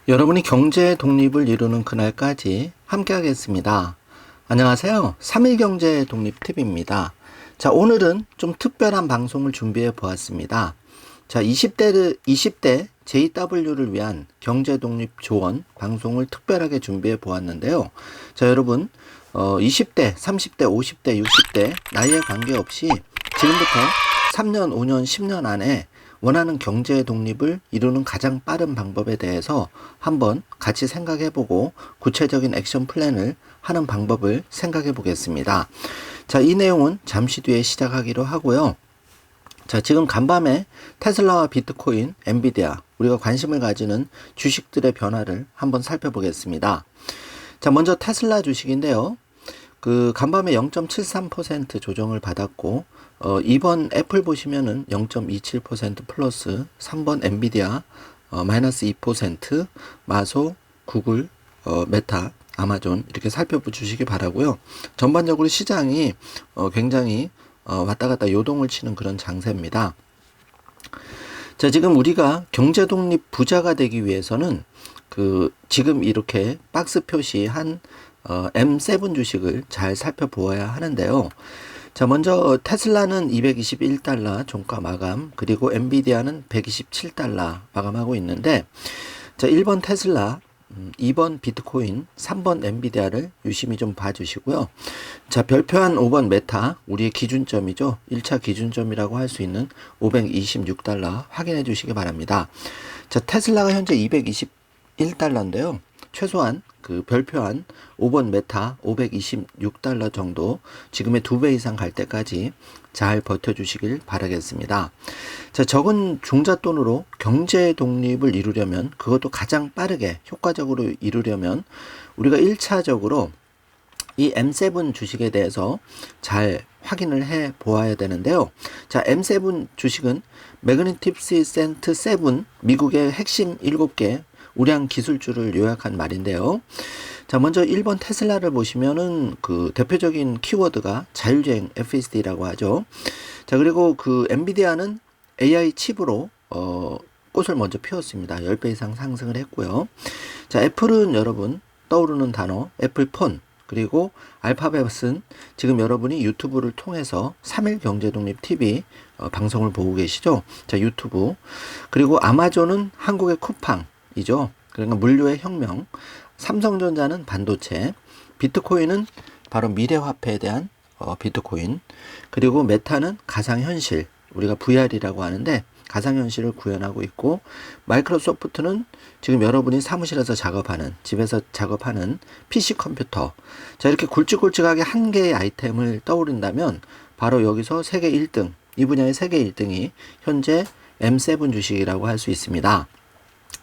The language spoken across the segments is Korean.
여러분이 경제 독립을 이루는 그날까지 함께 하겠습니다. 안녕하세요. 3일 경제 독립 팁입니다. 자, 오늘은 좀 특별한 방송을 준비해 보았습니다. 자, 20대 JW를 위한 경제 독립 조언 방송을 특별하게 준비해 보았는데요. 자, 여러분, 20대, 30대, 50대, 60대 나이에 관계없이 지금부터 3년, 5년, 10년 안에 원하는 경제 독립을 이루는 가장 빠른 방법에 대해서 한번 같이 생각해 보고 구체적인 액션 플랜을 하는 방법을 생각해 보겠습니다. 자, 이 내용은 잠시 뒤에 시작하기로 하고요. 자, 지금 간밤에 테슬라와 비트코인, 엔비디아, 우리가 관심을 가지는 주식들의 변화를 한번 살펴보겠습니다. 자, 먼저 테슬라 주식인데요. 간밤에 0.73% 조정을 받았고, 2번 애플 보시면은 0.27% 플러스, 3번 엔비디아, 마이너스 2%, 마소, 구글, 메타, 아마존, 이렇게 살펴보시기 바라고요. 전반적으로 시장이, 굉장히, 왔다 갔다 요동을 치는 그런 장세입니다. 자, 지금 우리가 경제 독립 부자가 되기 위해서는 지금 이렇게 박스 표시한 M7 주식을 잘 살펴보아야 하는데요. 자, 먼저 테슬라는 221달러 종가 마감, 그리고 엔비디아는 127달러 마감하고 있는데, 자, 1번 테슬라, 2번 비트코인, 3번 엔비디아를 유심히 좀 봐주시고요. 자, 별표한 5번 메타, 우리의 기준점이죠. 1차 기준점이라고 할 수 있는 526달러 확인해 주시기 바랍니다. 자, 테슬라가 현재 221달러인데요. 최소한 별표한 5번 메타 526달러 정도, 지금의 2배 이상 갈 때까지 잘 버텨주시길 바라겠습니다. 자, 적은 종잣돈으로 경제 독립을 이루려면, 그것도 가장 빠르게 효과적으로 이루려면 우리가 1차적으로 이 M7 주식에 대해서 잘 확인을 해 보아야 되는데요. 자, M7 주식은 매그니피센트 7, 미국의 핵심 7개 우량 기술주를 요약한 말인데요. 자, 먼저 1번 테슬라를 보시면은 대표적인 키워드가 자율주행 FSD라고 하죠. 자, 그리고 엔비디아는 AI 칩으로 꽃을 먼저 피웠습니다. 10배 이상 상승을 했고요. 자, 애플은 여러분 떠오르는 단어 애플폰, 그리고 알파벳은 지금 여러분이 유튜브를 통해서 3일 경제독립 TV 방송을 보고 계시죠. 자, 유튜브. 그리고 아마존은 한국의 쿠팡이죠. 그러니까 물류의 혁명. 삼성전자는 반도체. 비트코인은 바로 미래화폐에 대한 비트코인. 그리고 메타는 가상현실, 우리가 VR이라고 하는데 가상현실을 구현하고 있고, 마이크로소프트는 지금 여러분이 사무실에서 작업하는, 집에서 작업하는 PC 컴퓨터. 자, 이렇게 굵직굵직하게 한 개의 아이템을 떠오른다면 바로 여기서 세계 1등, 이 분야의 세계 1등이 현재 M7 주식이라고 할 수 있습니다.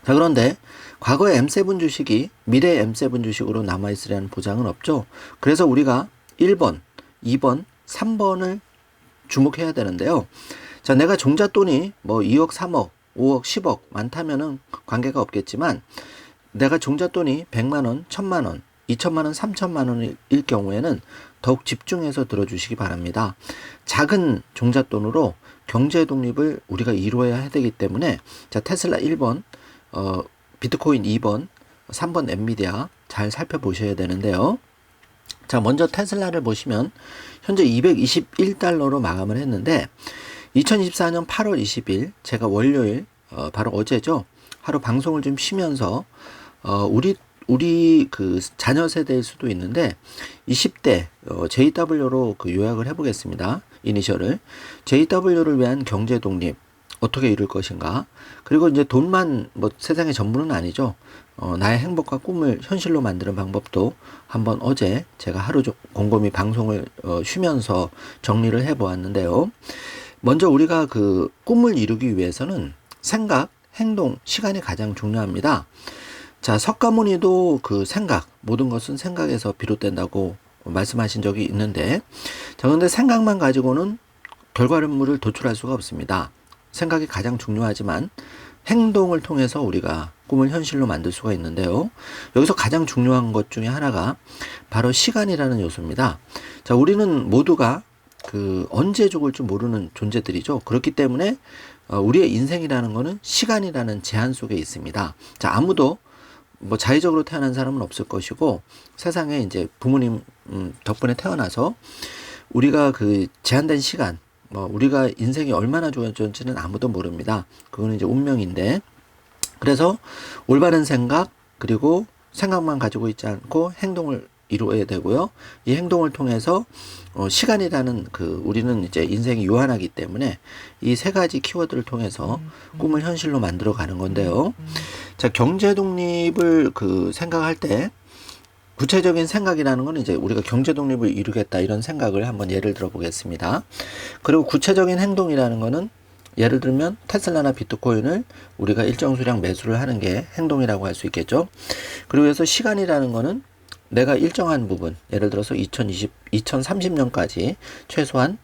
자, 그런데 과거의 M7 주식이 미래의 M7 주식으로 남아있으려는 보장은 없죠. 그래서 우리가 1번, 2번, 3번을 주목해야 되는데요. 자, 내가 종잣돈이 2억, 3억, 5억, 10억 많다면은 관계가 없겠지만, 내가 종잣돈이 100만원, 1000만원, 2천만원, 3천만원일 경우에는 더욱 집중해서 들어주시기 바랍니다. 작은 종잣돈으로 경제 독립을 우리가 이루어야 되기 때문에, 자, 테슬라 1번, 비트코인 2번, 3번 엔비디아 잘 살펴보셔야 되는데요. 자, 먼저 테슬라를 보시면 현재 221달러로 마감을 했는데, 2024년 8월 20일 제가 월요일, 바로 어제죠, 하루 방송을 좀 쉬면서 우리 자녀 세대일 수도 있는데 20대 JW로 요약을 해보겠습니다. 이니셜을 JW를 위한 경제 독립 어떻게 이룰 것인가. 그리고 이제 돈만 세상의 전부는 아니죠. 나의 행복과 꿈을 현실로 만드는 방법도 한번 어제 제가 하루 곰곰이 방송을 쉬면서 정리를 해 보았는데요. 먼저 우리가 꿈을 이루기 위해서는 생각, 행동, 시간이 가장 중요합니다. 자, 석가모니도 생각, 모든 것은 생각에서 비롯된다고 말씀하신 적이 있는데, 자, 그런데 생각만 가지고는 결과물을 도출할 수가 없습니다. 생각이 가장 중요하지만 행동을 통해서 우리가 꿈을 현실로 만들 수가 있는데요. 여기서 가장 중요한 것 중에 하나가 바로 시간이라는 요소입니다. 자, 우리는 모두가 언제 죽을 줄 모르는 존재들이죠. 그렇기 때문에 우리의 인생이라는 것은 시간이라는 제한 속에 있습니다. 자, 아무도 뭐 자의적으로 태어난 사람은 없을 것이고 세상에 이제 부모님 덕분에 태어나서 우리가 그 제한된 시간 뭐 우리가 인생이 얼마나 좋아졌는지는 아무도 모릅니다. 그거는 이제 운명인데 그래서 올바른 생각 그리고 생각만 가지고 있지 않고 행동을 이루어야 되고요. 이 행동을 통해서 시간이라는 그 우리는 이제 인생이 유한하기 때문에 이 세 가지 키워드를 통해서 꿈을 현실로 만들어 가는 건데요. 자, 경제 독립을 그 생각할 때 구체적인 생각이라는 건 이제 우리가 경제 독립을 이루겠다 이런 생각을 한번 예를 들어 보겠습니다. 그리고 구체적인 행동이라는 거는 예를 들면 테슬라나 비트코인을 우리가 일정 수량 매수를 하는 게 행동이라고 할 수 있겠죠. 그리고 해서 시간이라는 거는 내가 일정한 부분, 예를 들어서 2030년까지 최소한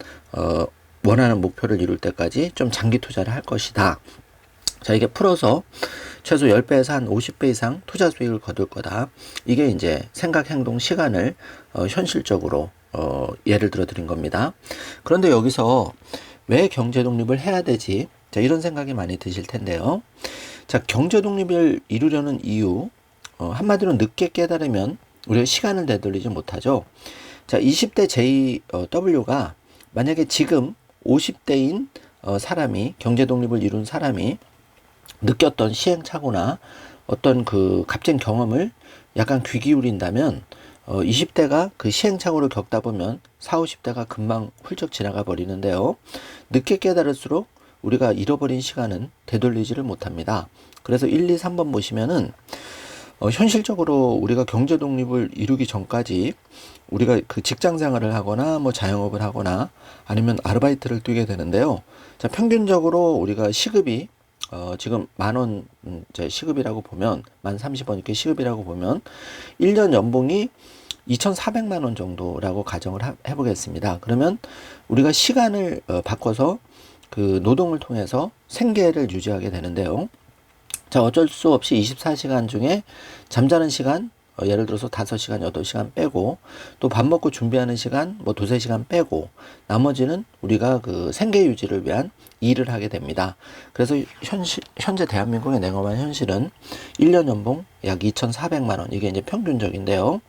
원하는 목표를 이룰 때까지 좀 장기 투자를 할 것이다. 자, 이게 풀어서 최소 10배에서 한 50배 이상 투자 수익을 거둘 거다. 이게 이제 생각, 행동, 시간을 현실적으로 예를 들어 드린 겁니다. 그런데 여기서 왜 경제 독립을 해야 되지? 자, 이런 생각이 많이 드실 텐데요. 자, 경제 독립을 이루려는 이유, 한마디로 늦게 깨달으면 우리가 시간을 되돌리지 못하죠. 자, 20대 JW가 만약에 지금 50대인 사람이 경제 독립을 이룬 사람이 느꼈던 시행착오나 어떤 그 값진 경험을 약간 귀 기울인다면 20대가 그 시행착오를 겪다 보면 40, 50대가 금방 훌쩍 지나가 버리는데요. 늦게 깨달을수록 우리가 잃어버린 시간은 되돌리지를 못합니다. 그래서 1, 2, 3번 보시면은 현실적으로 우리가 경제 독립을 이루기 전까지 우리가 그 직장 생활을 하거나 뭐 자영업을 하거나 아니면 아르바이트를 뛰게 되는데요. 자, 평균적으로 우리가 시급이 지금 10,000원 시급이라고 보면 1030원 이렇게 시급이라고 보면 1년 연봉이 2,400만 원 정도라고 가정을 해보겠습니다. 그러면 우리가 시간을 바꿔서 그 노동을 통해서 생계를 유지하게 되는데요. 자, 어쩔 수 없이 24시간 중에 잠자는 시간 예를 들어서 5시간, 8시간 빼고 또 밥 먹고 준비하는 시간 뭐 2, 3시간 빼고 나머지는 우리가 그 생계 유지를 위한 일을 하게 됩니다. 그래서 현재 대한민국의 냉엄한 현실은 1년 연봉 약 2,400만 원 이게 이제 평균적인데요.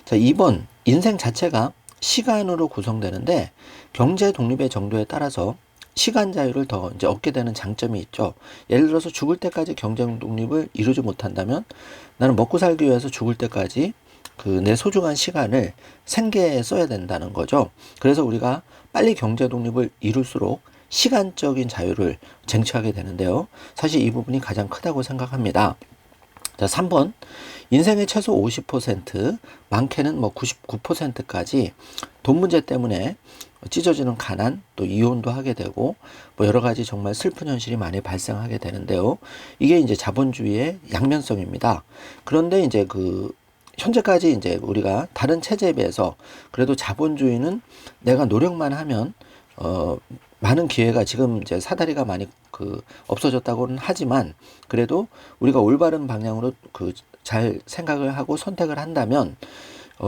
자, 2번 인생 자체가 시간으로 구성되는데 경제 독립의 정도에 따라서 시간 자유를 더 이제 얻게 되는 장점이 있죠. 예를 들어서 죽을 때까지 경제 독립을 이루지 못한다면 나는 먹고 살기 위해서 죽을 때까지 그 내 소중한 시간을 생계에 써야 된다는 거죠. 그래서 우리가 빨리 경제 독립을 이룰수록 시간적인 자유를 쟁취하게 되는데요. 사실 이 부분이 가장 크다고 생각합니다. 자, 3번. 인생의 최소 50%, 많게는 뭐 99%까지 돈 문제 때문에 찢어지는 가난, 또 이혼도 하게 되고, 뭐 여러 가지 정말 슬픈 현실이 많이 발생하게 되는데요. 이게 이제 자본주의의 양면성입니다. 그런데 이제 현재까지 이제 우리가 다른 체제에 비해서 그래도 자본주의는 내가 노력만 하면, 많은 기회가 지금 이제 사다리가 많이 없어졌다고는 하지만 그래도 우리가 올바른 방향으로 잘 생각을 하고 선택을 한다면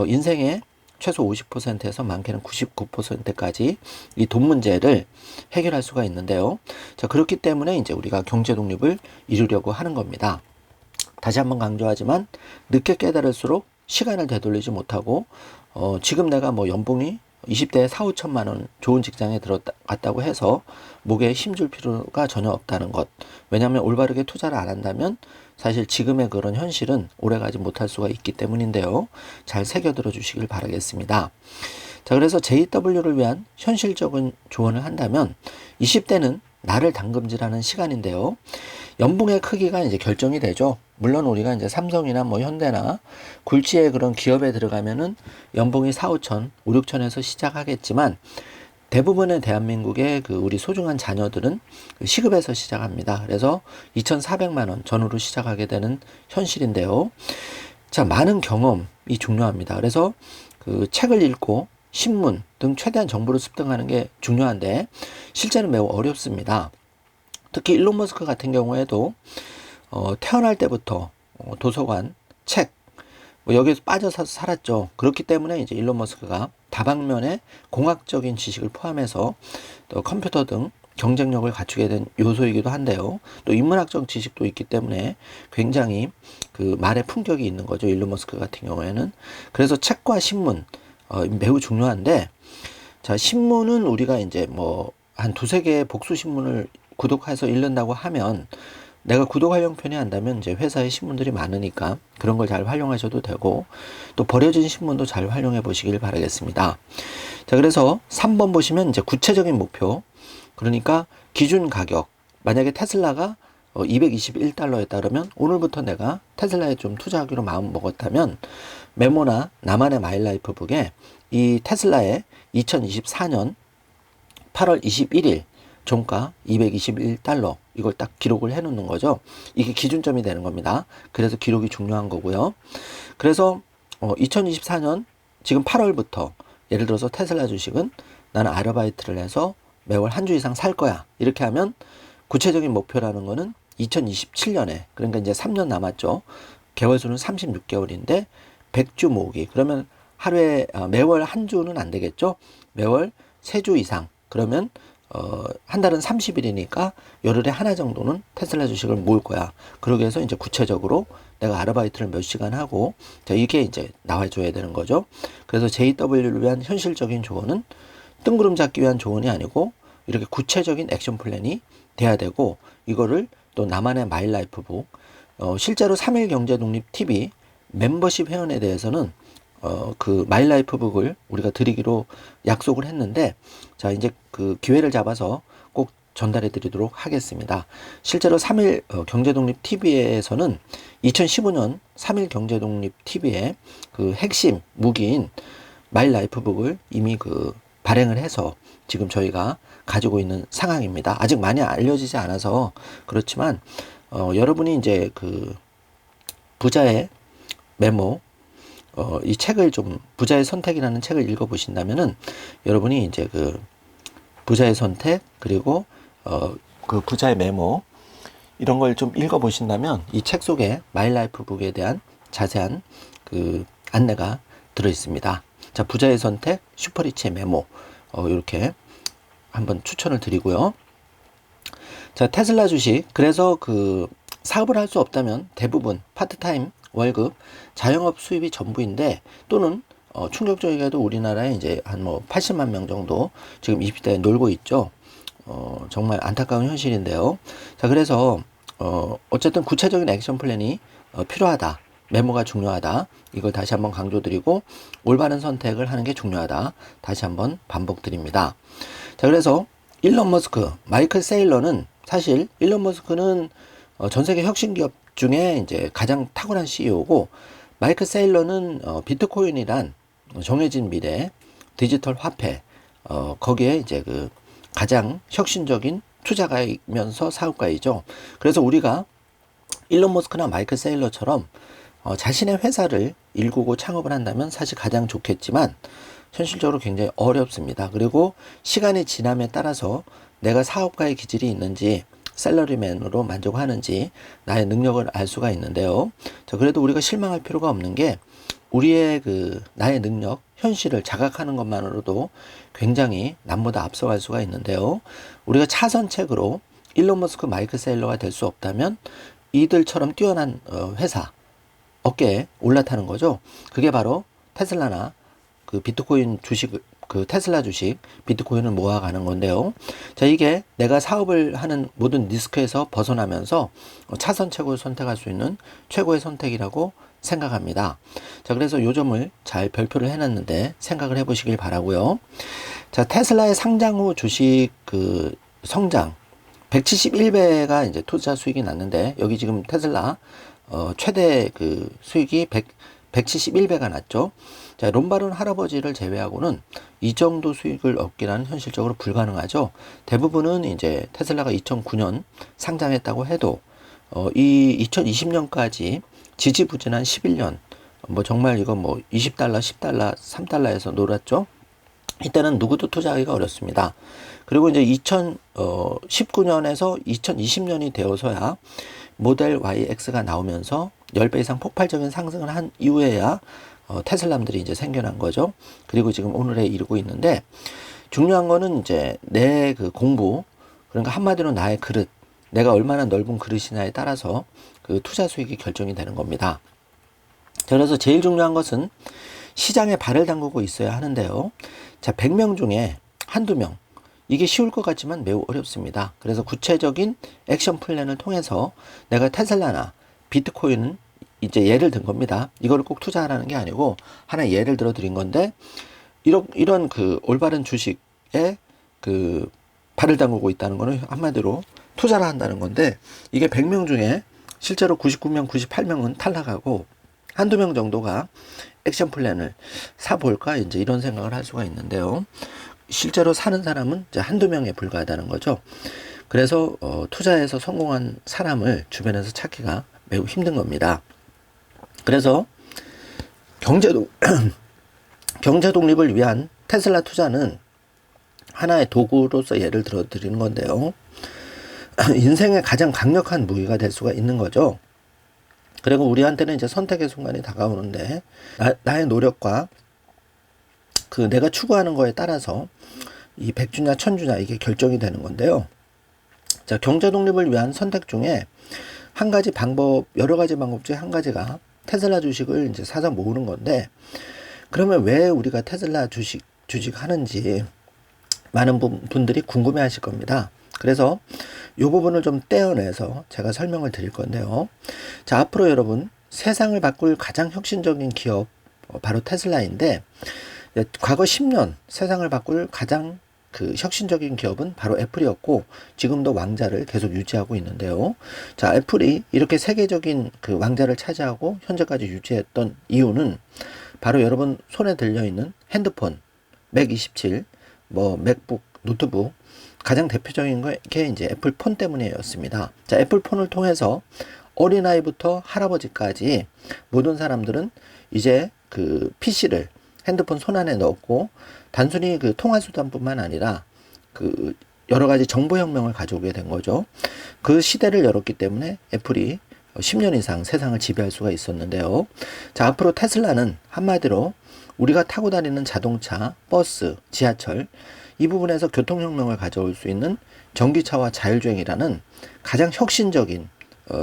인생의 최소 50%에서 많게는 99%까지 이 돈 문제를 해결할 수가 있는데요. 자, 그렇기 때문에 이제 우리가 경제 독립을 이루려고 하는 겁니다. 다시 한번 강조하지만 늦게 깨달을수록 시간을 되돌리지 못하고 지금 내가 뭐 연봉이 20대에 4, 5천만 원 좋은 직장에 들어갔다고 해서 목에 힘줄 필요가 전혀 없다는 것. 왜냐하면 올바르게 투자를 안 한다면 사실 지금의 그런 현실은 오래가지 못할 수가 있기 때문인데요. 잘 새겨들어 주시길 바라겠습니다. 자, 그래서 JW를 위한 현실적인 조언을 한다면 20대는 나를 담금질하는 시간인데요. 연봉의 크기가 이제 결정이 되죠. 물론 우리가 이제 삼성이나 뭐 현대나 굴지의 그런 기업에 들어가면은 연봉이 4, 5천, 5, 6천에서 시작하겠지만 대부분의 대한민국의 우리 소중한 자녀들은 시급에서 시작합니다. 그래서 2,400만 원 전후로 시작하게 되는 현실인데요. 자, 많은 경험이 중요합니다. 그래서 책을 읽고 신문 등 최대한 정보를 습득하는 게 중요한데 실제는 매우 어렵습니다. 특히 일론 머스크 같은 경우에도 태어날 때부터 도서관, 책 뭐 여기에서 빠져서 살았죠. 그렇기 때문에 이제 일론 머스크가 다방면의 공학적인 지식을 포함해서 또 컴퓨터 등 경쟁력을 갖추게 된 요소이기도 한데요. 또 인문학적 지식도 있기 때문에 굉장히 그 말의 품격이 있는 거죠. 일론 머스크 같은 경우에는. 그래서 책과 신문 매우 중요한데, 자, 신문은 우리가 이제 뭐 한 두세 개의 복수 신문을 구독해서 읽는다고 하면, 내가 구독활용 편이 한다면 이제 회사의 신문들이 많으니까 그런 걸 잘 활용하셔도 되고, 또 버려진 신문도 잘 활용해 보시길 바라겠습니다. 자, 그래서 3번 보시면 이제 구체적인 목표, 그러니까 기준 가격, 만약에 테슬라가 221달러였다 그러면 오늘부터 내가 테슬라에 좀 투자하기로 마음 먹었다면, 메모나 나만의 마일라이프북에 이 테슬라의 2024년 8월 21일 종가 221달러, 이걸 딱 기록을 해 놓는 거죠. 이게 기준점이 되는 겁니다. 그래서 기록이 중요한 거고요. 그래서 2024년 지금 8월부터 예를 들어서 테슬라 주식은 나는 아르바이트를 해서 매월 한 주 이상 살 거야, 이렇게 하면 구체적인 목표라는 거는 2027년에, 그러니까 이제 3년 남았죠. 개월수는 36개월인데 100주 모으기. 그러면 하루에 매월 한 주는 안 되겠죠. 매월 3주 이상. 그러면 한 달은 30일이니까 열흘에 하나 정도는 테슬라 주식을 모을 거야. 그러기 위해서 이제 구체적으로 내가 아르바이트를 몇 시간 하고, 자, 이게 이제 나와줘야 되는 거죠. 그래서 JW를 위한 현실적인 조언은 뜬구름 잡기 위한 조언이 아니고 이렇게 구체적인 액션 플랜이 돼야 되고, 이거를 또 나만의 마일라이프북, 실제로 3일 경제독립 TV 멤버십 회원에 대해서는 그 마일라이프북을 우리가 드리기로 약속을 했는데, 자, 이제 그 기회를 잡아서 꼭 전달해 드리도록 하겠습니다. 실제로 3일 경제독립 TV에서는 2015년 3일 경제독립 TV의 그 핵심 무기인 마일라이프북을 이미 그 발행을 해서 지금 저희가 가지고 있는 상황입니다. 아직 많이 알려지지 않아서 그렇지만 여러분이 이제 그 부자의 메모, 이 책을 좀, 부자의 선택이라는 책을 읽어보신다면은 여러분이 이제 그 부자의 선택, 그리고 그 부자의 메모, 이런 걸 좀 읽어보신다면 이 책 속에 마일라이프북에 대한 자세한 그 안내가 들어 있습니다. 자, 부자의 선택, 슈퍼리치의 메모, 이렇게 한번 추천을 드리고요. 자, 테슬라 주식, 그래서 그 사업을 할 수 없다면 대부분 파트타임 월급, 자영업 수입이 전부인데, 또는 충격적이게도 우리나라에 이제 한 뭐 80만 명 정도 지금 20대에 놀고 있죠. 정말 안타까운 현실인데요. 자, 그래서 어쨌든 구체적인 액션 플랜이 필요하다. 메모가 중요하다. 이걸 다시 한번 강조드리고, 올바른 선택을 하는 게 중요하다. 다시 한번 반복드립니다. 자, 그래서 일론 머스크, 마이클 세일러는, 사실 일론 머스크는 전 세계 혁신 기업 중에 이제 가장 탁월한 CEO고, 마이클 세일러는 비트코인이란 정해진 미래 디지털 화폐, 거기에 이제 그 가장 혁신적인 투자가이면서 사업가이죠. 그래서 우리가 일론 머스크나 마이클 세일러처럼 자신의 회사를 일구고 창업을 한다면 사실 가장 좋겠지만, 현실적으로 굉장히 어렵습니다. 그리고 시간이 지남에 따라서 내가 사업가의 기질이 있는지, 셀러리맨으로 만족하는지, 나의 능력을 알 수가 있는데요. 자, 그래도 우리가 실망할 필요가 없는 게, 우리의 그 나의 능력, 현실을 자각하는 것만으로도 굉장히 남보다 앞서갈 수가 있는데요. 우리가 차선책으로 일론 머스크, 마이클 세일러가 될 수 없다면 이들처럼 뛰어난 회사, 어깨에 올라타는 거죠. 그게 바로 테슬라나 그 비트코인 주식, 그 테슬라 주식, 비트코인을 모아가는 건데요. 자, 이게 내가 사업을 하는 모든 리스크에서 벗어나면서 차선책을 선택할 수 있는 최고의 선택이라고 생각합니다. 자, 그래서 요 점을 잘 별표를 해놨는데 생각을 해보시길 바라고요. 자, 테슬라의 상장 후 주식 그 성장 171배가 이제 투자 수익이 났는데, 여기 지금 테슬라 최대 그 수익이 171배가 났죠. 자, 롬바론 할아버지를 제외하고는 이 정도 수익을 얻기란 현실적으로 불가능하죠. 대부분은 이제 테슬라가 2009년 상장했다고 해도 이 2020년까지 지지부진한 11년, 뭐 정말 이거 뭐 20달러, 10달러, 3달러에서 놀았죠. 이때는 누구도 투자하기가 어렵습니다. 그리고 이제 2019년에서 2020년이 되어서야 모델 YX가 나오면서 10배 이상 폭발적인 상승을 한 이후에야 테슬라들이 이제 생겨난 거죠. 그리고 지금 오늘에 이르고 있는데, 중요한 거는 이제 내 그 공부, 그러니까 한마디로 나의 그릇, 내가 얼마나 넓은 그릇이냐에 따라서 그 투자 수익이 결정이 되는 겁니다. 자, 그래서 제일 중요한 것은 시장에 발을 담그고 있어야 하는데요. 자, 100명 중에 한두 명. 이게 쉬울 것 같지만 매우 어렵습니다. 그래서 구체적인 액션 플랜을 통해서 내가 테슬라나 비트코인은 이제 예를 든 겁니다. 이걸 꼭 투자하라는 게 아니고 하나 예를 들어 드린 건데, 이런 그 올바른 주식에 그 발을 담그고 있다는 거는 한마디로 투자를 한다는 건데, 이게 100명 중에 실제로 99명, 98명은 탈락하고 한두 명 정도가 액션 플랜을 사볼까 이제 이런 생각을 할 수가 있는데요. 실제로 사는 사람은 이제 한두 명에 불과하다는 거죠. 그래서 투자에서 성공한 사람을 주변에서 찾기가 매우 힘든 겁니다. 그래서 경제 독립을 위한 테슬라 투자는 하나의 도구로서 예를 들어 드리는 건데요. 인생의 가장 강력한 무기가 될 수가 있는 거죠. 그리고 우리한테는 이제 선택의 순간이 다가오는데, 나의 노력과 그 내가 추구하는 거에 따라서 이 100주냐 1000주냐 이게 결정이 되는 건데요. 자, 경제 독립을 위한 선택 중에 여러 가지 방법 중에 한 가지가 테슬라 주식을 이제 사서 모으는 건데, 그러면 왜 우리가 테슬라 주식 하는지 많은 분들이 궁금해 하실 겁니다. 그래서 이 부분을 좀 떼어내서 제가 설명을 드릴 건데요. 자, 앞으로 여러분 세상을 바꿀 가장 혁신적인 기업 바로 테슬라인데, 과거 10년 세상을 바꿀 가장 그 혁신적인 기업은 바로 애플이었고, 지금도 왕자를 계속 유지하고 있는데요. 자, 애플이 이렇게 세계적인 그 왕자를 차지하고 현재까지 유지했던 이유는 바로 여러분 손에 들려있는 핸드폰, 맥 27, 맥북, 노트북, 가장 대표적인 게 이제 애플폰 때문이었습니다. 자, 애플폰을 통해서 어린아이부터 할아버지까지 모든 사람들은 이제 그 PC를 핸드폰 손안에 넣었고, 단순히 그 통화 수단뿐만 아니라 그 여러 가지 정보혁명을 가져오게 된 거죠. 그 시대를 열었기 때문에 애플이 10년 이상 세상을 지배할 수가 있었는데요. 자, 앞으로 테슬라는 한마디로 우리가 타고 다니는 자동차, 버스, 지하철, 이 부분에서 교통혁명을 가져올 수 있는 전기차와 자율주행이라는 가장 혁신적인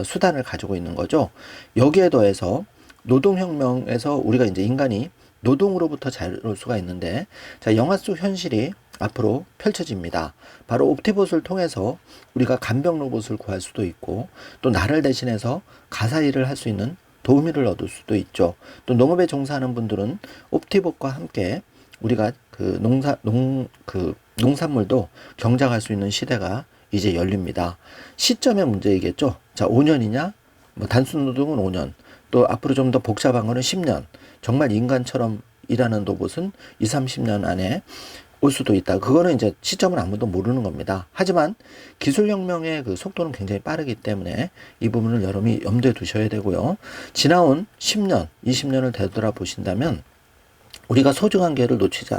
수단을 가지고 있는 거죠. 여기에 더해서 노동혁명에서 우리가 이제 인간이 노동으로부터 자유로울 수가 있는데, 자, 영화 속 현실이 앞으로 펼쳐집니다. 바로 옵티봇을 통해서 우리가 간병 로봇을 구할 수도 있고, 또 나를 대신해서 가사 일을 할 수 있는 도우미를 얻을 수도 있죠. 또 농업에 종사하는 분들은 옵티봇과 함께 우리가 그 농산물도 경작할 수 있는 시대가 이제 열립니다. 시점의 문제이겠죠. 자, 5년이냐? 단순 노동은 5년. 또 앞으로 좀 더 복잡한 거는 10년. 정말 인간처럼 일하는 로봇은 20-30년 안에 올 수도 있다. 그거는 이제 시점은 아무도 모르는 겁니다. 하지만 기술혁명의 그 속도는 굉장히 빠르기 때문에 이 부분을 여러분이 염두에 두셔야 되고요. 지나온 10년, 20년을 되돌아보신다면, 우리가 소중한 기회를 놓치지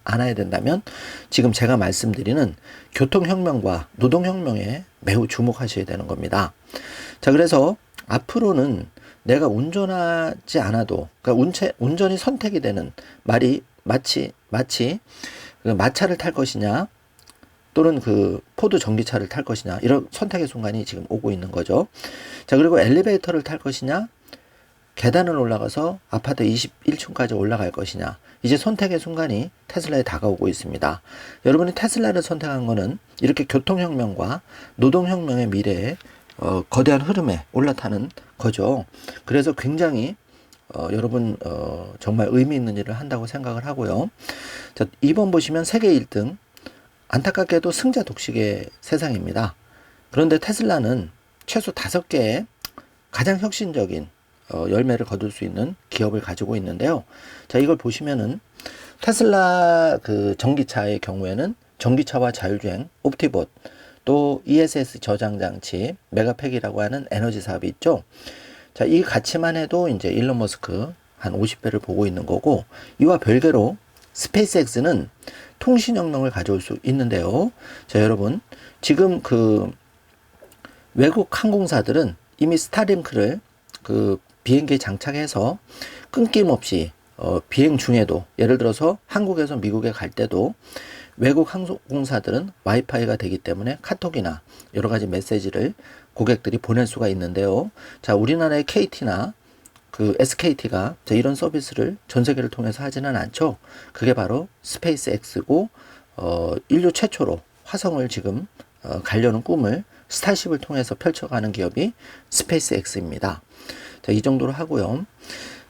않아야 된다면 지금 제가 말씀드리는 교통혁명과 노동혁명에 매우 주목하셔야 되는 겁니다. 자, 그래서 앞으로는 내가 운전하지 않아도, 그러니까 운전이 선택이 되는 말이 마치 그 마차를 탈 것이냐 또는 그 포드 전기차를 탈 것이냐, 이런 선택의 순간이 지금 오고 있는 거죠. 자, 그리고 엘리베이터를 탈 것이냐, 계단을 올라가서 아파트 21층까지 올라갈 것이냐, 이제 선택의 순간이 테슬라에 다가오고 있습니다. 여러분이 테슬라를 선택한 거는 이렇게 교통혁명과 노동혁명의 미래에 거대한 흐름에 올라타는 거죠. 그래서 굉장히 여러분 정말 의미 있는 일을 한다고 생각을 하고요. 자, 2번 보시면 세계 1등, 안타깝게도 승자 독식의 세상입니다. 그런데 테슬라는 최소 5개의 가장 혁신적인 열매를 거둘 수 있는 기업을 가지고 있는데요. 자, 이걸 보시면은 테슬라 그 전기차의 경우에는 전기차와 자율주행, 옵티봇, 또 ESS 저장 장치, 메가팩이라고 하는 에너지 사업이 있죠. 자, 이 가치만 해도 이제 일론 머스크 한 50배를 보고 있는 거고, 이와 별개로 스페이스X는 통신혁명을 가져올 수 있는데요. 자, 여러분, 지금 그 외국 항공사들은 이미 스타링크를 그 비행기에 장착해서 끊김없이 비행 중에도, 예를 들어서 한국에서 미국에 갈 때도 외국 항공사들은 와이파이가 되기 때문에 카톡이나 여러 가지 메시지를 고객들이 보낼 수가 있는데요. 자, 우리나라의 KT나 그 SKT가 이런 서비스를 전 세계를 통해서 하지는 않죠. 그게 바로 스페이스X고 인류 최초로 화성을 지금 가려는 꿈을 스타쉽을 통해서 펼쳐가는 기업이 스페이스X입니다. 자, 이 정도로 하고요.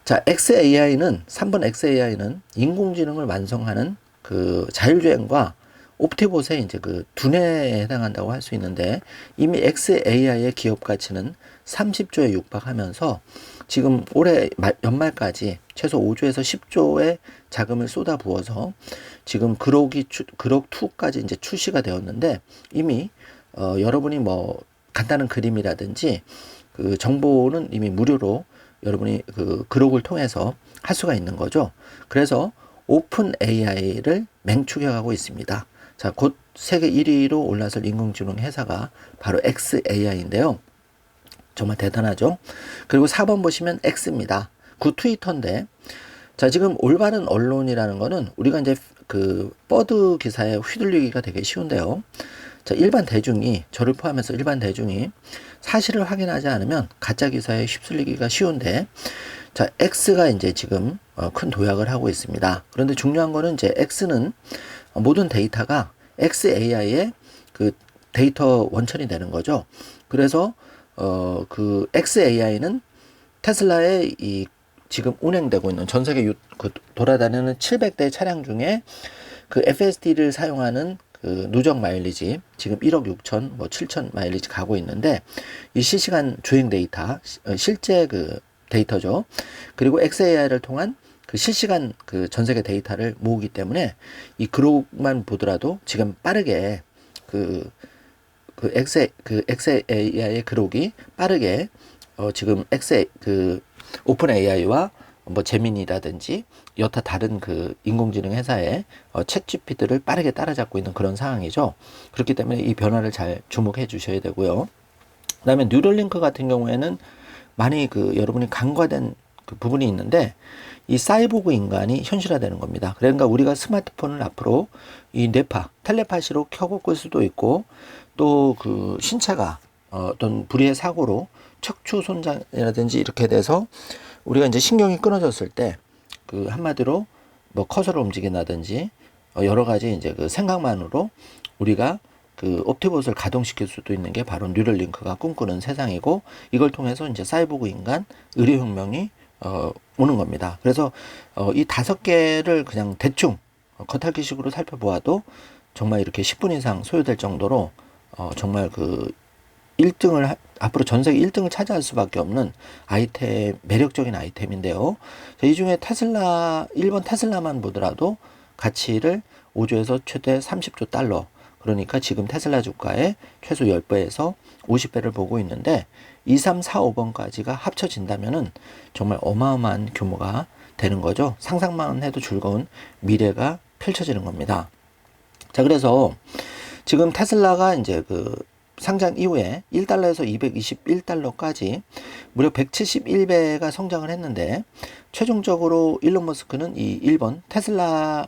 자, XAI는 3번 XAI는 인공지능을 완성하는 그 자율주행과 옵티봇의 이제 그 두뇌에 해당한다고 할 수 있는데, 이미 XAI의 기업 가치는 30조에 육박하면서 지금 올해 연말까지 최소 5조에서 10조의 자금을 쏟아부어서 지금 그록 2까지 이제 출시가 되었는데, 이미 여러분이 뭐 간단한 그림이라든지 그 정보는 이미 무료로 여러분이 그 그록을 통해서 할 수가 있는 거죠. 그래서 오픈 AI를 맹추격하고 있습니다. 자, 곧 세계 1위로 올라설 인공지능 회사가 바로 XAI인데요. 정말 대단하죠. 그리고 4번 보시면 X입니다. 트위터인데, 자, 지금 올바른 언론이라는 거는 우리가 이제 그 버드 기사에 휘둘리기가 되게 쉬운데요. 자, 일반 대중이, 저를 포함해서 일반 대중이 사실을 확인하지 않으면 가짜 기사에 휩쓸리기가 쉬운데, 자, X가 이제 지금 큰 도약을 하고 있습니다. 그런데 중요한 거는 이제 X는 모든 데이터가 XAI의 그 데이터 원천이 되는 거죠. 그래서 그 XAI는 테슬라의 이 지금 운행되고 있는 전 세계 돌아다니는 700대 차량 중에 그 FSD를 사용하는 그 누적 마일리지 지금 1억 6천 뭐 7천 마일리지 가고 있는데, 이 실시간 주행 데이터 실제 그 데이터죠. 그리고 XAI를 통한 그 실시간 그 전 세계 데이터를 모으기 때문에 이 그룹만 보더라도 지금 빠르게 그 XAI의 그룹이 빠르게 지금 오픈 AI와 뭐 제미니라든지 여타 다른 그 인공지능 회사의 챗 GPT를 빠르게 따라잡고 있는 그런 상황이죠. 그렇기 때문에 이 변화를 잘 주목해 주셔야 되고요. 그다음에 뉴럴링크 같은 경우에는 많이 그 여러분이 간과된 그 부분이 있는데, 이 사이보그 인간이 현실화되는 겁니다. 그러니까 우리가 스마트폰을 앞으로 이 뇌파, 텔레파시로 켜고 끌 수도 있고, 또 그 신체가 어떤 불의의 사고로 척추 손상이라든지 이렇게 돼서 우리가 이제 신경이 끊어졌을 때 그 한마디로 뭐 커서를 움직인다든지 여러 가지 이제 그 생각만으로 우리가 그 옵티봇을 가동시킬 수도 있는 게 바로 뉴럴링크가 꿈꾸는 세상이고, 이걸 통해서 이제 사이보그 인간 의료혁명이 오는 겁니다. 그래서 이 5개를 그냥 대충 겉핥기식으로 살펴보아도 정말 이렇게 10분 이상 소요될 정도로 정말 그 1등을 앞으로 전 세계 1등을 차지할 수밖에 없는 아이템, 매력적인 아이템인데요. 이 중에 테슬라, 1번 테슬라만 보더라도 가치를 5조에서 최대 30조 달러, 그러니까 지금 테슬라 주가의 최소 10배에서 50배를 보고 있는데, 2, 3, 4, 5번까지가 합쳐진다면은 정말 어마어마한 규모가 되는 거죠. 상상만 해도 즐거운 미래가 펼쳐지는 겁니다. 자, 그래서 지금 테슬라가 이제 그 상장 이후에 1달러에서 221달러까지 무려 171배가 성장을 했는데, 최종적으로 일론 머스크는 이 1번 테슬라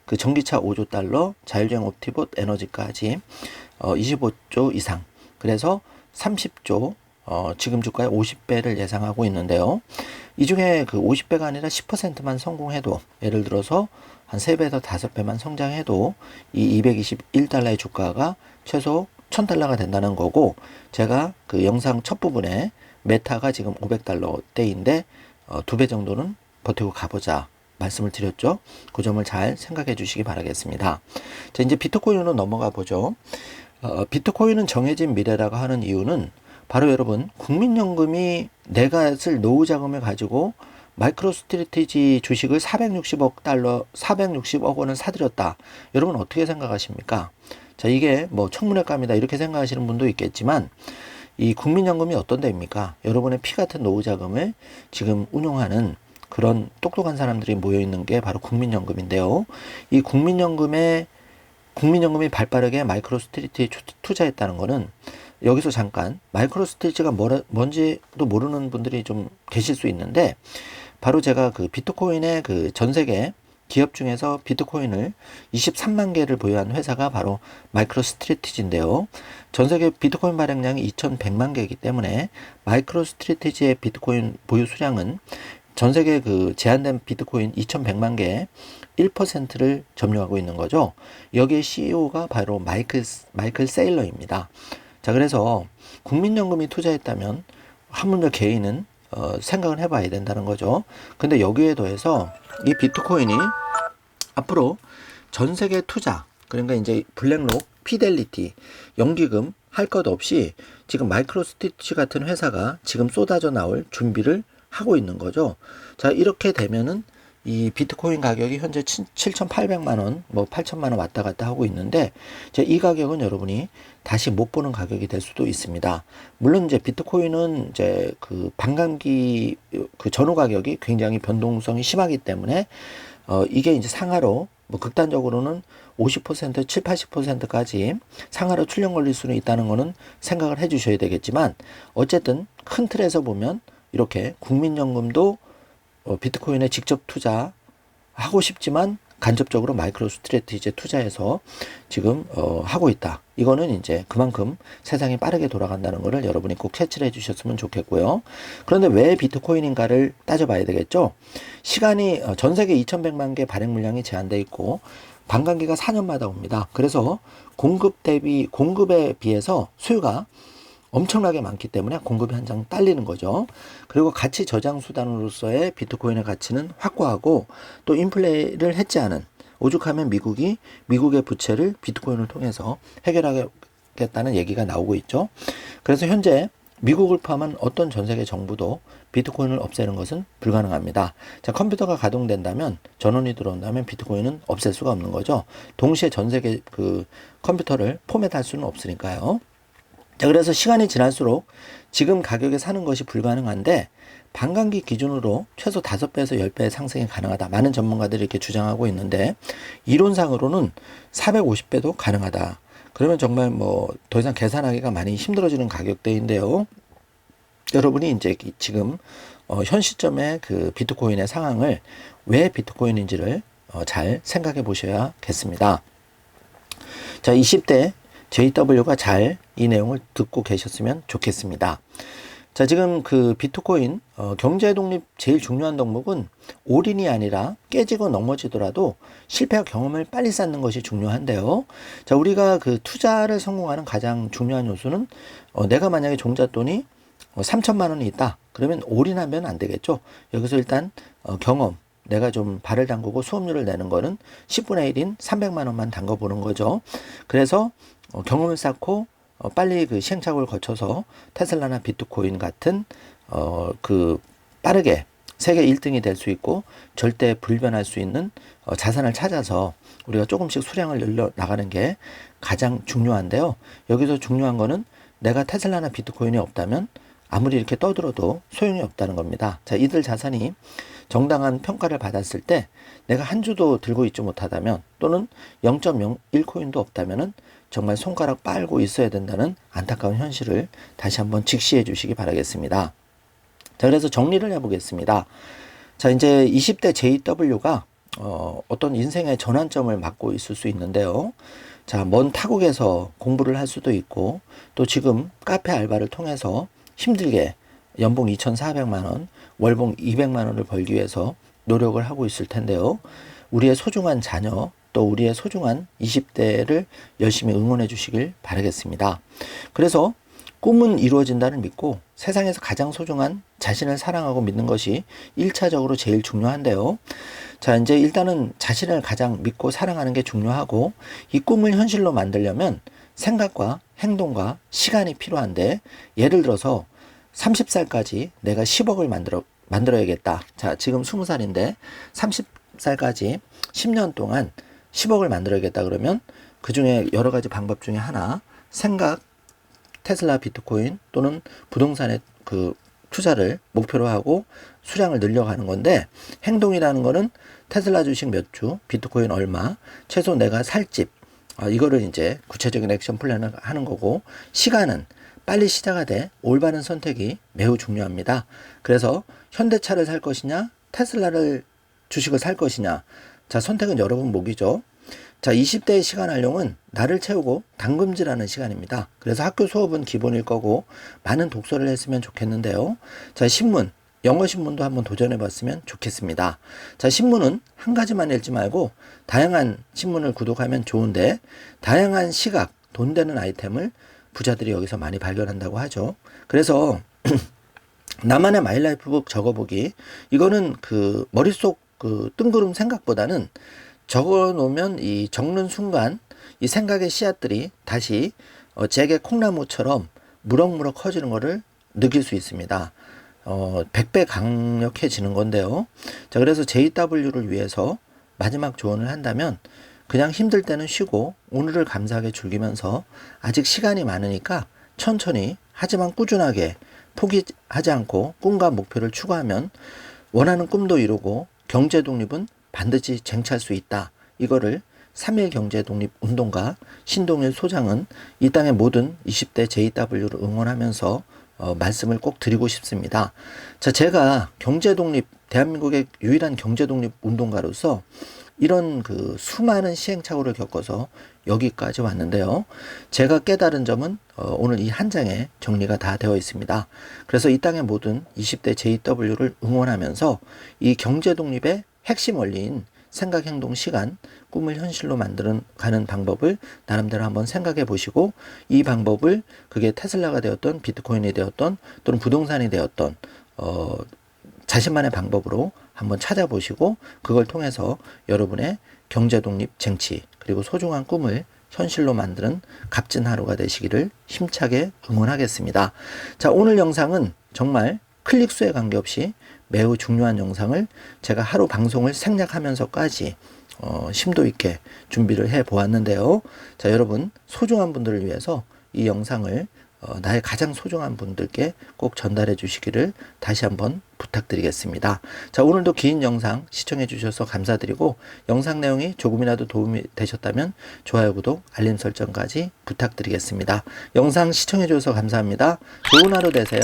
그 전기차 5조 달러, 자율주행 옵티봇 에너지까지 25조 이상, 그래서 30조 지금 주가의 50배를 예상하고 있는데요. 이 중에 그 50배가 아니라 10%만 성공해도, 예를 들어서 한 3배에서 5배만 성장해도 이 221달러의 주가가 최소 1000달러가 된다는 거고, 제가 그 영상 첫 부분에 메타가 지금 500달러대인데 2배 정도는 버티고 가보자 말씀을 드렸죠. 그 점을 잘 생각해 주시기 바라겠습니다. 자, 이제 비트코인으로 넘어가 보죠. 비트코인은 정해진 미래라고 하는 이유는 바로 여러분, 국민연금이 내가 쓸 노후 자금을 가지고 마이크로스트래티지 주식을 460억 원을 사들였다. 여러분 어떻게 생각하십니까? 자, 이게 뭐 청문회감이다 이렇게 생각하시는 분도 있겠지만, 이 국민연금이 어떤 데입니까? 여러분의 피 같은 노후 자금을 지금 운용하는 그런 똑똑한 사람들이 모여 있는 게 바로 국민연금인데요. 이 국민연금이 발빠르게 마이크로스트래티지에 투자했다는 거는, 여기서 잠깐 마이크로스트래티지가 뭔지도 모르는 분들이 좀 계실 수 있는데, 바로 제가 그 비트코인의 그 전 세계 기업 중에서 비트코인을 23만 개를 보유한 회사가 바로 마이크로스트래티지인데요. 전 세계 비트코인 발행량이 2,100만 개이기 때문에 마이크로스트래티지의 비트코인 보유 수량은 전 세계 그 제한된 비트코인 2,100만 개의 1%를 점유하고 있는 거죠. 여기에 CEO가 바로 마이클 세일러입니다. 자, 그래서 국민연금이 투자했다면 하물며 개인은 생각을 해봐야 된다는 거죠. 근데 여기에 더해서 이 비트코인이 앞으로 전 세계 투자, 그러니까 이제 블랙록, 피델리티, 연기금 할 것 없이 지금 마이크로스트래티지 같은 회사가 지금 쏟아져 나올 준비를 하고 있는 거죠. 자, 이렇게 되면은 이 비트코인 가격이 현재 7,800만 원, 뭐 8천만 원 왔다 갔다 하고 있는데, 이제 이 가격은 여러분이 다시 못 보는 가격이 될 수도 있습니다. 물론 이제 비트코인은 이제 그 반감기 그 전후 가격이 굉장히 변동성이 심하기 때문에 이게 이제 상하로 뭐 극단적으로는 50%, 7, 80%까지 상하로 출렁 걸릴 수는 있다는 거는 생각을 해 주셔야 되겠지만, 어쨌든 큰 틀에서 보면 이렇게 국민연금도 비트코인에 직접 투자하고 싶지만 간접적으로 마이크로스트래티지에 투자해서 지금 하고 있다. 이거는 이제 그만큼 세상이 빠르게 돌아간다는 것을 여러분이 꼭 캐치를 해주셨으면 좋겠고요. 그런데 왜 비트코인인가를 따져봐야 되겠죠. 시간이 전 세계 2,100만 개 발행 물량이 제한되어 있고 반감기가 4년마다 옵니다. 그래서 공급에 비해서 수요가 엄청나게 많기 때문에 공급이 한창 딸리는 거죠. 그리고 가치 저장 수단으로서의 비트코인의 가치는 확고하고, 또 인플레를 해지하는, 오죽하면 미국의 부채를 비트코인을 통해서 해결하겠다는 얘기가 나오고 있죠. 그래서 현재 미국을 포함한 어떤 전 세계 정부도 비트코인을 없애는 것은 불가능합니다. 자, 컴퓨터가 가동된다면, 전원이 들어온다면 비트코인은 없앨 수가 없는 거죠. 동시에 전 세계 그 컴퓨터를 포맷할 수는 없으니까요. 자, 그래서 시간이 지날수록 지금 가격에 사는 것이 불가능한데, 반감기 기준으로 최소 5배에서 10배의 상승이 가능하다. 많은 전문가들이 이렇게 주장하고 있는데, 이론상으로는 450배도 가능하다. 그러면 정말 뭐 더 이상 계산하기가 많이 힘들어지는 가격대인데요. 여러분이 이제 지금 현 시점의 그 비트코인의 상황을 왜 비트코인인지를 잘 생각해 보셔야겠습니다. 자, 20대 JW가 잘 이 내용을 듣고 계셨으면 좋겠습니다. 자, 지금 그 비트코인 경제 독립 제일 중요한 덕목은 올인이 아니라 깨지고 넘어지더라도 실패와 경험을 빨리 쌓는 것이 중요한데요. 자, 우리가 그 투자를 성공하는 가장 중요한 요소는 내가 만약에 종잣돈이 3천만 원이 있다. 그러면 올인하면 안 되겠죠. 여기서 일단 경험, 내가 좀 발을 담그고 수업료를 내는 거는 10분의 1인 300만 원만 담궈 보는 거죠. 그래서 경험을 쌓고 빨리 그 시행착오를 거쳐서 테슬라나 비트코인 같은 그 빠르게 세계 1등이 될 수 있고 절대 불변할 수 있는 자산을 찾아서 우리가 조금씩 수량을 늘려 나가는 게 가장 중요한데요. 여기서 중요한 거는 내가 테슬라나 비트코인이 없다면 아무리 이렇게 떠들어도 소용이 없다는 겁니다. 자, 이들 자산이 정당한 평가를 받았을 때 내가 한 주도 들고 있지 못하다면, 또는 0.01코인도 없다면은 정말 손가락 빨고 있어야 된다는 안타까운 현실을 다시 한번 직시해 주시기 바라겠습니다. 자, 그래서 정리를 해보겠습니다. 자, 이제 20대 JW가 어떤 인생의 전환점을 맞고 있을 수 있는데요. 자, 먼 타국에서 공부를 할 수도 있고, 또 지금 카페 알바를 통해서 힘들게 연봉 2,400만 원, 월봉 200만 원을 벌기 위해서 노력을 하고 있을 텐데요. 우리의 소중한 자녀, 또 우리의 소중한 20대를 열심히 응원해 주시길 바라겠습니다. 그래서 꿈은 이루어진다를 믿고 세상에서 가장 소중한 자신을 사랑하고 믿는 것이 1차적으로 제일 중요한데요. 자, 이제 일단은 자신을 가장 믿고 사랑하는 게 중요하고, 이 꿈을 현실로 만들려면 생각과 행동과 시간이 필요한데, 예를 들어서 30살까지 내가 10억을 만들어야겠다. 자, 지금 20살인데 30살까지 10년 동안 10억을 만들어야겠다 그러면 그 중에 여러 가지 방법 중에 하나, 생각, 테슬라, 비트코인 또는 부동산에 그 투자를 목표로 하고 수량을 늘려가는 건데, 행동이라는 거는 테슬라 주식 몇 주, 비트코인 얼마, 최소 내가 살 집, 이거를 이제 구체적인 액션 플랜을 하는 거고, 시간은 빨리 시작하되 올바른 선택이 매우 중요합니다. 그래서 현대차를 살 것이냐, 테슬라를 주식을 살 것이냐, 자, 선택은 여러분 목이죠. 자, 20대의 시간 활용은 나를 채우고 담금질하는 시간입니다. 그래서 학교 수업은 기본일 거고 많은 독서를 했으면 좋겠는데요. 자, 신문, 영어 신문도 한번 도전해 봤으면 좋겠습니다. 자, 신문은 한 가지만 읽지 말고 다양한 신문을 구독하면 좋은데 다양한 시각, 돈 되는 아이템을 부자들이 여기서 많이 발견한다고 하죠. 그래서 나만의 마이라이프북 적어보기, 이거는 그 머릿속 그 뜬구름 생각보다는 적어 놓으면 이 적는 순간 이 생각의 씨앗들이 다시 제게 콩나무처럼 무럭무럭 커지는 것을 느낄 수 있습니다. 100배 강력해지는 건데요. 자, 그래서 JW를 위해서 마지막 조언을 한다면 그냥 힘들 때는 쉬고 오늘을 감사하게 즐기면서 아직 시간이 많으니까 천천히 하지만 꾸준하게 포기하지 않고 꿈과 목표를 추구하면 원하는 꿈도 이루고 경제 독립은 반드시 쟁취할 수 있다. 이거를 3.1 경제 독립 운동가 신동일 소장은 이 땅의 모든 20대 JW를 응원하면서 말씀을 꼭 드리고 싶습니다. 자, 제가 경제 독립, 대한민국의 유일한 경제 독립 운동가로서 이런 그 수많은 시행착오를 겪어서 여기까지 왔는데요. 제가 깨달은 점은 오늘 이 한 장에 정리가 다 되어 있습니다. 그래서 이 땅의 모든 20대 JW를 응원하면서 이 경제 독립의 핵심 원리인 생각, 행동, 시간, 꿈을 현실로 만드는 가는 방법을 나름대로 한번 생각해 보시고 이 방법을 그게 테슬라가 되었던 비트코인이 되었던 또는 부동산이 되었던 자신만의 방법으로 한번 찾아보시고 그걸 통해서 여러분의 경제 독립 쟁취 그리고 소중한 꿈을 현실로 만드는 값진 하루가 되시기를 힘차게 응원하겠습니다. 자, 오늘 영상은 정말 클릭수에 관계없이 매우 중요한 영상을 제가 하루 방송을 생략하면서까지 심도 있게 준비를 해 보았는데요. 자, 여러분 소중한 분들을 위해서 이 영상을 나의 가장 소중한 분들께 꼭 전달해 주시기를 다시 한번 부탁드리겠습니다. 자, 오늘도 긴 영상 시청해 주셔서 감사드리고 영상 내용이 조금이라도 도움이 되셨다면 좋아요, 구독, 알림 설정까지 부탁드리겠습니다. 영상 시청해 주셔서 감사합니다. 좋은 하루 되세요.